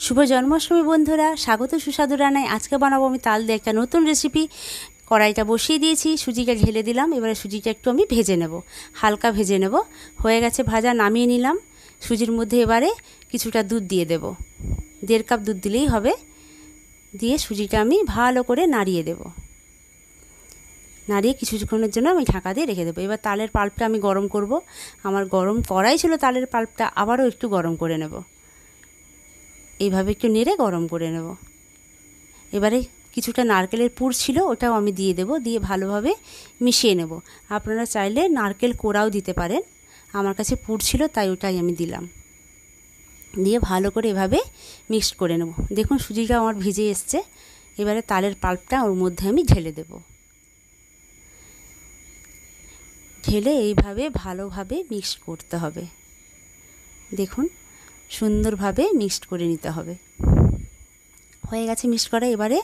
শুভ জন্মাষ্টমী বন্ধুরা, স্বাগত সুস্বাদু রান্নায়। আজকে বানাবো আমি তাল দিয়ে একটা নতুন রেসিপি। কড়াইটা বসিয়ে দিয়েছি, সুজিটা ঢেলে দিলাম। এবারে সুজিটা একটু আমি ভেজে নেব, হালকা ভেজে নেব। হয়ে গেছে ভাজা, নামিয়ে নিলাম। সুজির মধ্যে এবারে কিছুটা দুধ দিয়ে দেব, 1.5 কাপ দুধ দিলেই হবে। দিয়ে সুজিটা আমি ভালো করে নাড়িয়ে দেব, নাড়িয়ে কিছুক্ষণের জন্য আমি ঢাকা দিয়ে রেখে দেবো। এবার তালের পাল্পটা আমি গরম করব। আমার গরম কড়াই ছিল, তালের পাল্পটা আবারও একটু গরম করে নেব। এইভাবে একটু নেড়ে গরম করে নেব। এবারে কিছুটা নারকেলের পুর ছিল, ওটাও আমি দিয়ে দেব। দিয়ে ভালোভাবে মিশিয়ে নেব। আপনারা চাইলে নারকেল কোড়াও দিতে পারেন, আমার কাছে পুর ছিল তাই ওটাই আমি দিলাম। দিয়ে ভালো করে এভাবে মিক্সড করে নেব। দেখুন সুজিটা আমার ভিজে এসছে। এবারে তালের পাল্পটা ওর মধ্যে আমি ঢেলে দেব। ঢেলে এইভাবে ভালোভাবে মিক্সড করতে হবে। দেখুন সুন্দরভাবে মিক্সড করে নিতে হবে। হয়ে গেছে মিক্সড করা। এবারে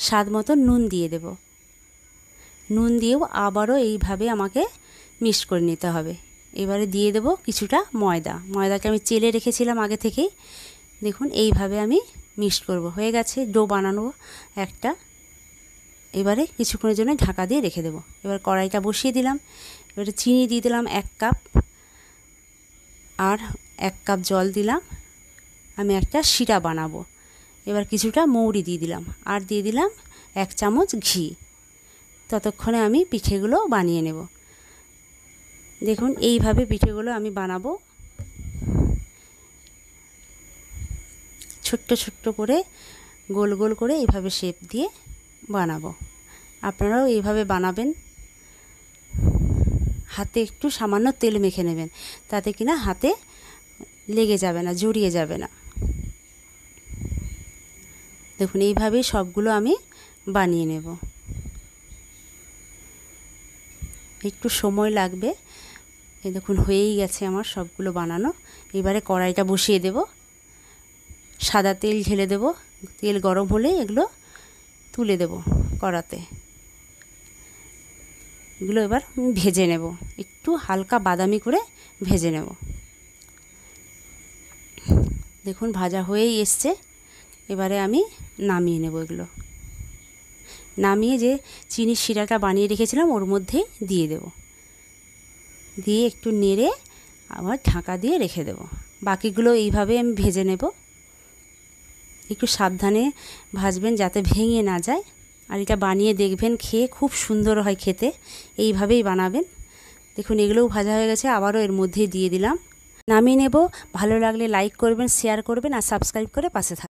স্বাদ মতো নুন দিয়ে দেব। নুন দিয়েও আবারও এইভাবে আমাকে মিক্সড করে নিতে হবে। এবারে দিয়ে দেব কিছুটা ময়দা। ময়দাকে আমি চেলে রেখেছিলাম আগে থেকেই। দেখুন এইভাবে আমি মিক্সড করব। হয়ে গেছে ডো বানানো একটা। এবারে কিছুক্ষণের জন্য ঢাকা দিয়ে রেখে দেব। এবার কড়াইটা বসিয়ে দিলাম। এবারে চিনি দিয়ে দিলাম 1 কাপ, আর 1 কাপ জল দিলাম। আমি একটা শিরা বানাবো। এবার কিছুটা মৌরি দিয়ে দিলাম, আর দিয়ে দিলাম 1 চামচ ঘি। ততক্ষণে আমি পিঠেগুলো বানিয়ে নেব। দেখুন এইভাবে পিঠেগুলো আমি বানাবো। ছোট্ট ছোট্ট করে গোল গোল করে এইভাবে শেপ দিয়ে বানাবো। আপনারাও এইভাবে বানাবেন। হাতে একটু সামান্য তেল মেখে নেবেন, তাতে কিনা হাতে লেগে যাবে না, জড়িয়ে যাবে না। দেখুন এইভাবেই সবগুলো আমি বানিয়ে নেব। একটু সময় লাগবে। এই দেখুন হয়েই গেছে আমার সবগুলো বানানো। এবারে কড়াইটা বসিয়ে দেব, সাদা তেল ঢেলে দেব। তেল গরম হলে এগুলো তুলে দেব কড়াতে। এগুলো এবার ভেজে নেব, একটু হালকা বাদামি করে ভেজে নেব। দেখুন ভাজা হয়েই এসছে। এবারে আমি নামিয়ে নেব এগুলো। নামিয়ে যে চিনির শিরাটা বানিয়ে রেখেছিলাম ওর মধ্যে দিয়ে দেব। দিয়ে একটু নেড়ে আবার ঢাকা দিয়ে রেখে দেব। বাকিগুলো এইভাবে আমি ভেজে নেব। একটু সাবধানে ভাজবেন যাতে ভেঙে না যায়। আর এটা বানিয়ে দেখবেন, খেয়ে খুব সুন্দর হয় খেতে। এইভাবেই বানাবেন। দেখুন এগুলোও ভাজা হয়ে গেছে, আবারও এর মধ্যে দিয়ে দিলাম। নামিয়ে নেব। ভালো লাগলে লাইক করবেন, শেয়ার করবেন, আর সাবস্ক্রাইব করে পাশে থাকবেন।